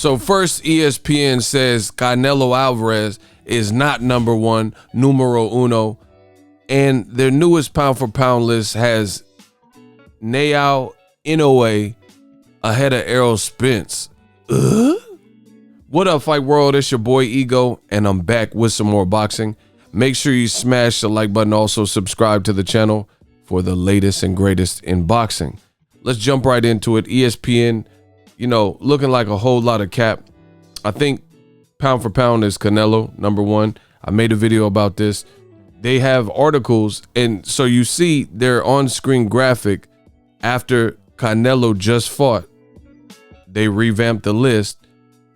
So first, ESPN says Canelo Alvarez is not number one, numero uno, and their newest pound for pound list has NAOYA INOUE ahead of ERROL SPENCE. What up, Fight World? It's your boy Ego, and I'm back with some more boxing. Make sure you smash the like button. Also subscribe to the channel for the latest and greatest in boxing. Let's jump right into it. ESPN, looking like a whole lot of cap. I think pound for pound is Canelo, number one. I made a video about this. They have articles, and so you see their on-screen graphic after Canelo just fought. They revamped the list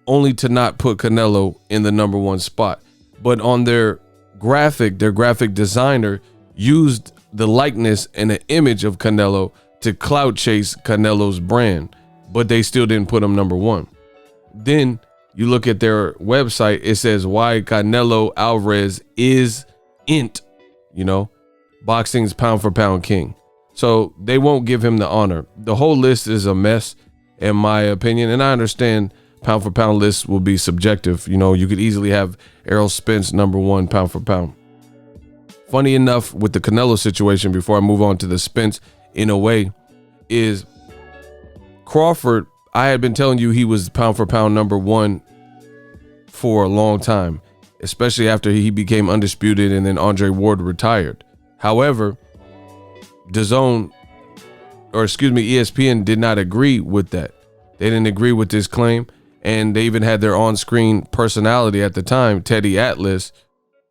only to not put Canelo in the number one spot. But on their graphic designer used the likeness and the image of Canelo to clout chase Canelo's brand, but they still didn't put him number one. Then you look at their website, it says why Canelo Alvarez is INT, boxing's pound for pound king. So they won't give him the honor. The whole list is a mess, in my opinion, and I understand pound for pound lists will be subjective. You could easily have ERROL SPENCE number one pound for pound. Funny enough, with the Canelo situation, before I move on to the Spence INOUE, is Crawford, I had been telling you he was pound for pound number one for a long time, especially after he became undisputed and then Andre Ward retired. However, ESPN did not agree with that. They didn't agree with this claim, and they even had their on-screen personality at the time, Teddy Atlas,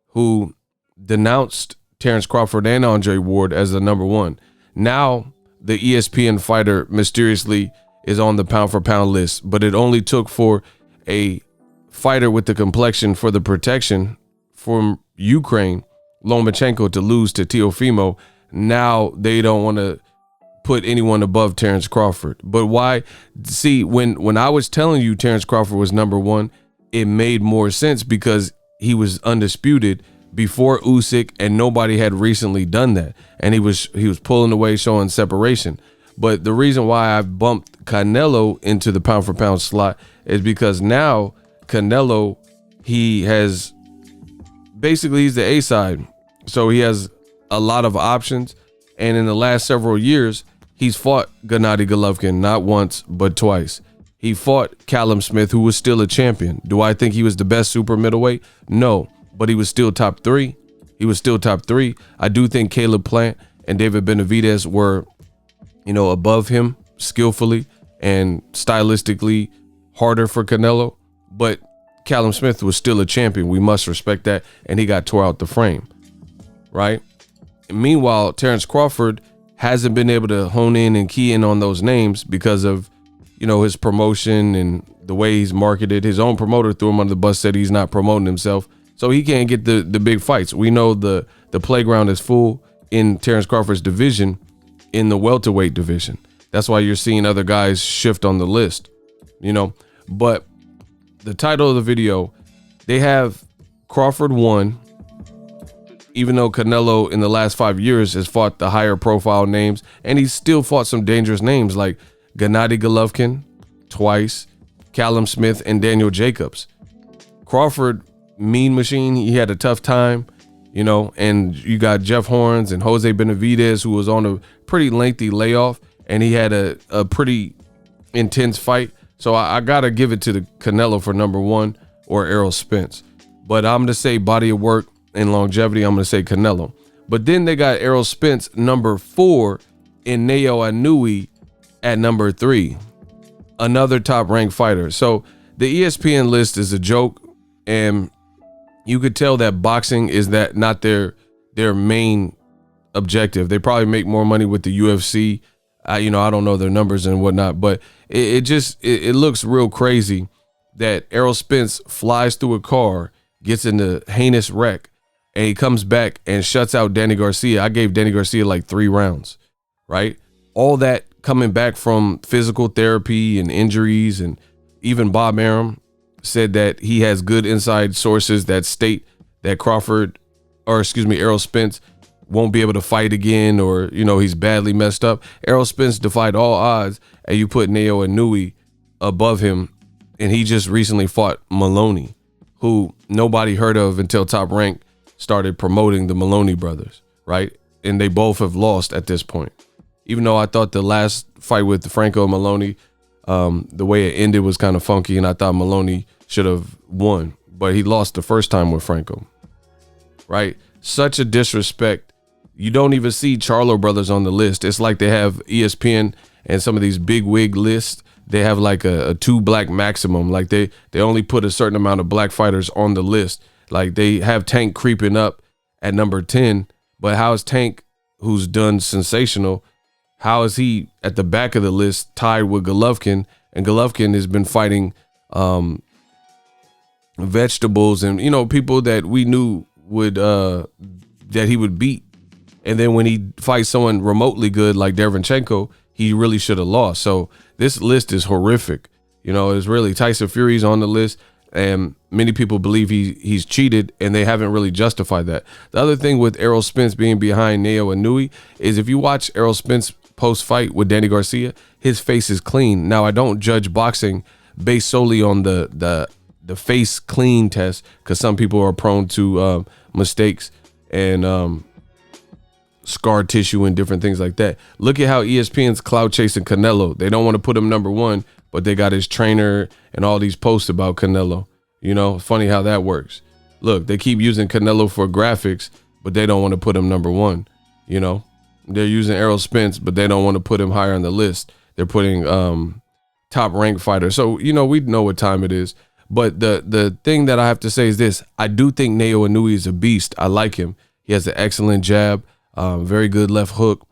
who denounced Terrence Crawford and Andre Ward as the number one. Now, the ESPN fighter mysteriously is on the pound for pound list, but it only took for a fighter with the complexion for the protection from Ukraine, Lomachenko, to lose to Teofimo. Now they don't want to put anyone above Terrence Crawford. But why? See, when I was telling you Terrence Crawford was number one, it made more sense because he was undisputed before Usyk, and nobody had recently done that. And he was pulling away, showing separation. But the reason why I bumped Canelo into the pound for pound slot is because now Canelo, he's the A side. So he has a lot of options. And in the last several years, he's fought Gennady Golovkin not once, but twice. He fought Callum Smith, who was still a champion. Do I think he was the best super middleweight? No, but he was still top three. I do think Caleb Plant and David Benavidez were, above him skillfully and stylistically harder for Canelo. But Callum Smith was still a champion. We must respect that. And he got tore out the frame, right? And meanwhile, Terrence Crawford hasn't been able to hone in and key in on those names because of, his promotion and the way he's marketed. His own promoter threw him under the bus, said he's not promoting himself. So he can't get the big fights. We know the playground is full in Terrence Crawford's division, in the welterweight division. That's why you're seeing other guys shift on the list, But the title of the video, they have Crawford 1, even though Canelo in the last 5 years has fought the higher profile names, and he's still fought some dangerous names like Gennady Golovkin twice, Callum Smith, and Daniel Jacobs. Crawford, mean machine, he had a tough time, and you got Jeff Horns and Jose Benavidez, who was on a pretty lengthy layoff, and he had a pretty intense fight. So I gotta give it to the Canelo for number one, or ERROL SPENCE. But I'm gonna say body of work and longevity, I'm gonna say Canelo. But then they got ERROL SPENCE number 4 in NAOYA INOUE at number 3, another top ranked fighter. So the ESPN list is a joke, and you could tell that boxing is not their main objective. They probably make more money with the UFC. I don't know their numbers and whatnot, but it looks real crazy that ERROL SPENCE flies through a car, gets in a heinous wreck, and he comes back and shuts out Danny Garcia. I gave Danny Garcia like 3 rounds, right? All that coming back from physical therapy and injuries, and even Bob Arum said that he has good inside sources that state that ERROL SPENCE won't be able to fight again, or he's badly messed up. ERROL SPENCE defied all odds, and you put NAOYA INOUE above him And he just recently fought Maloney, who nobody heard of until Top Rank started promoting the Maloney brothers, right? And they both have lost at this point. Even though I thought the last fight with Franco and Maloney, the way it ended was kind of funky, and I thought Maloney should have won, but he lost the first time with Franco, right? Such a disrespect. You don't even see Charlo brothers on the list. It's like they have ESPN and some of these big wig lists. They have like a 2 black maximum. Like they only put a certain amount of black fighters on the list. Like they have Tank creeping up at number 10, but how is Tank, who's done sensational, how is he at the back of the list tied with Golovkin? And Golovkin has been fighting vegetables and, you know, people that we knew would that he would beat. And then when he fights someone remotely good like Derevyanchenko, he really should have lost. So this list is horrific. You know, it's really Tyson Fury's on the list, and many people believe he's cheated, and they haven't really justified that. The other thing with Errol Spence being behind NAOYA INOUE is if you watch Errol Spence post-fight with Danny Garcia, his face is clean. Now, I don't judge boxing based solely on the face clean test, because some people are prone to mistakes and scar tissue and different things like that. Look at how ESPN's cloud chasing Canelo. They don't want to put him number 1, but they got his trainer and all these posts about Canelo. You know, funny how that works. Look, they keep using Canelo for graphics, but they don't want to put him number 1. You know, they're using Errol Spence, but they don't want to put him higher on the list. They're putting top ranked fighter. So, you know, we know what time it is. But the thing that I have to say is this. I do think NAOYA INOUE is a beast. I like him. He has an excellent jab, very good left hook.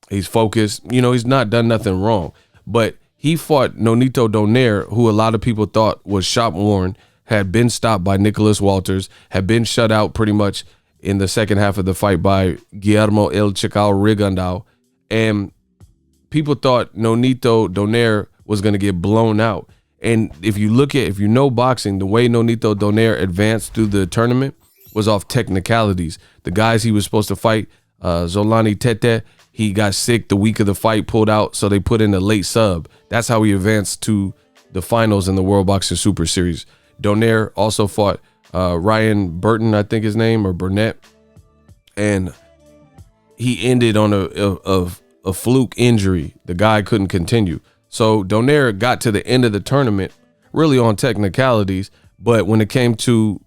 He's focused. You know, he's not done nothing wrong. But he fought Nonito Donaire, who a lot of people thought was shop worn, had been stopped by Nicholas Walters, had been shut out pretty much in the second half of the fight by Guillermo El Chical Rigondao. And people thought Nonito Donaire was going to get blown out. And if you know boxing, the way Nonito Donaire advanced through the tournament was off technicalities. The guys he was supposed to fight, Zolani Tete, he got sick the week of the fight, pulled out, so they put in a late sub. That's how he advanced to the finals in the World Boxing Super Series. Donaire also fought Ryan Burton, I think his name, or Burnett, and he ended on a fluke injury. The guy couldn't continue. So Donaire got to the end of the tournament really on technicalities, but when it came to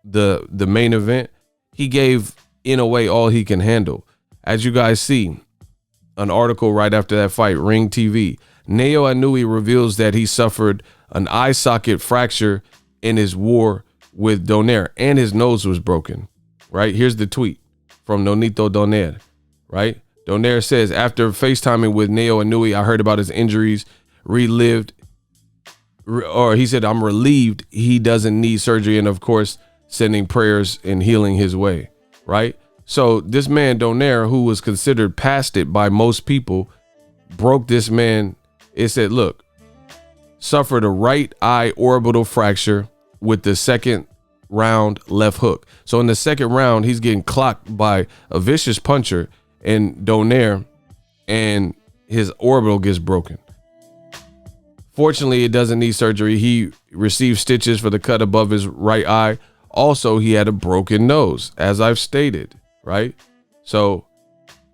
the main event, he gave Inoue all he can handle. As you guys see, an article right after that fight, Ring TV, NAOYA INOUE reveals that he suffered an eye socket fracture in his war with Donaire, and his nose was broken, right? Here's the tweet from Nonito Donaire, right? Donaire says, after FaceTiming with NAOYA INOUE, I heard about his injuries, he said, I'm relieved he doesn't need surgery, and of course, sending prayers and healing his way, right? So this man Donaire, who was considered past it by most people, broke this man. It said, look, suffered a right eye orbital fracture with the second round left hook. So in the second round, he's getting clocked by a vicious puncher and Donaire, and his orbital gets broken. Fortunately, it doesn't need surgery. He received stitches for the cut above his right eye. Also, he had a broken nose, as I've stated, right? So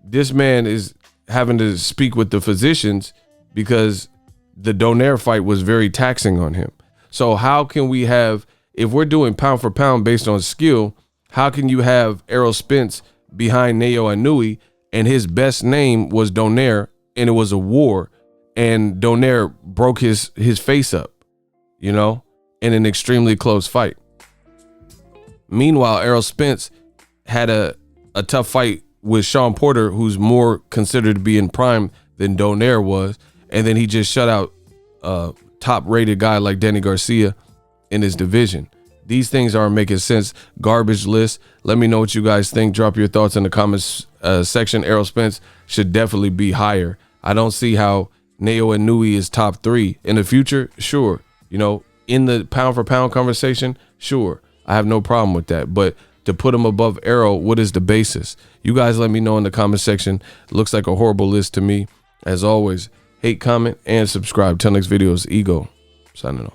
this man is having to speak with the physicians because the Donaire fight was very taxing on him. So how can we have, if we're doing pound for pound based on skill, how can you have Errol Spence behind NAOYA INOUE and his best name was Donaire and it was a war and Donaire broke his face up, you know, in an extremely close fight? Meanwhile, Errol Spence had a tough fight with Sean Porter, who's more considered to be in prime than Donaire was. And then he just shut out a top-rated guy like Danny Garcia in his division. These things aren't making sense. Garbage list. Let me know what you guys think. Drop your thoughts in the comments section. Errol Spence should definitely be higher. I don't see how NAOYA INOUE is top 3. In the future, sure. You know, in the pound-for-pound conversation, sure. I have no problem with that. But to put him above Errol, what is the basis? You guys let me know in the comment section. It looks like a horrible list to me. As always, hate, comment, and subscribe. Till next video, it's Ego signing off.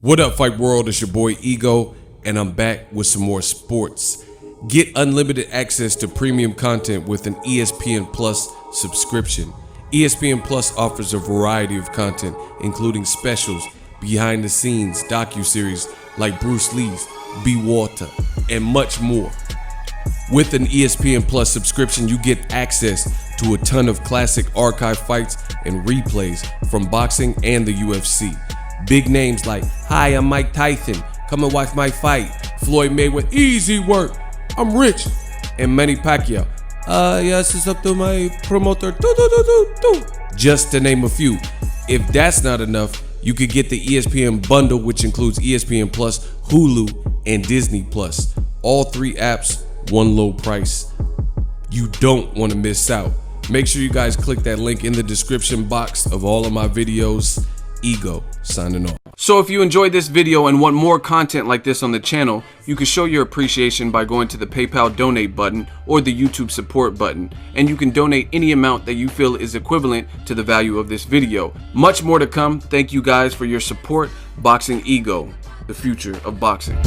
What up, Fight World? It's your boy Ego, and I'm back with some more sports. Get unlimited access to premium content with an ESPN Plus subscription. ESPN Plus offers a variety of content, including specials, behind the scenes, docuseries like Bruce Lee's Be Water, and much more. With an ESPN Plus subscription, you get access to a ton of classic archive fights and replays from boxing and the UFC. Big names like, "Hi, I'm Mike Tyson. Come and watch my fight." Floyd Mayweather, "Easy work. I'm rich." And Manny Pacquiao, "Yes, it's up to my promoter." Just to name a few. If that's not enough, you could get the ESPN bundle, which includes ESPN Plus, Hulu, and Disney Plus. All three apps, one low price. You don't want to miss out. Make sure you guys click that link in the description box of all of my videos. Ego signing off. So if you enjoyed this video and want more content like this on the channel, you can show your appreciation by going to the PayPal donate button or the YouTube support button, and you can donate any amount that you feel is equivalent to the value of this video. Much more to come. Thank you guys for your support. Boxing Ego, the future of boxing.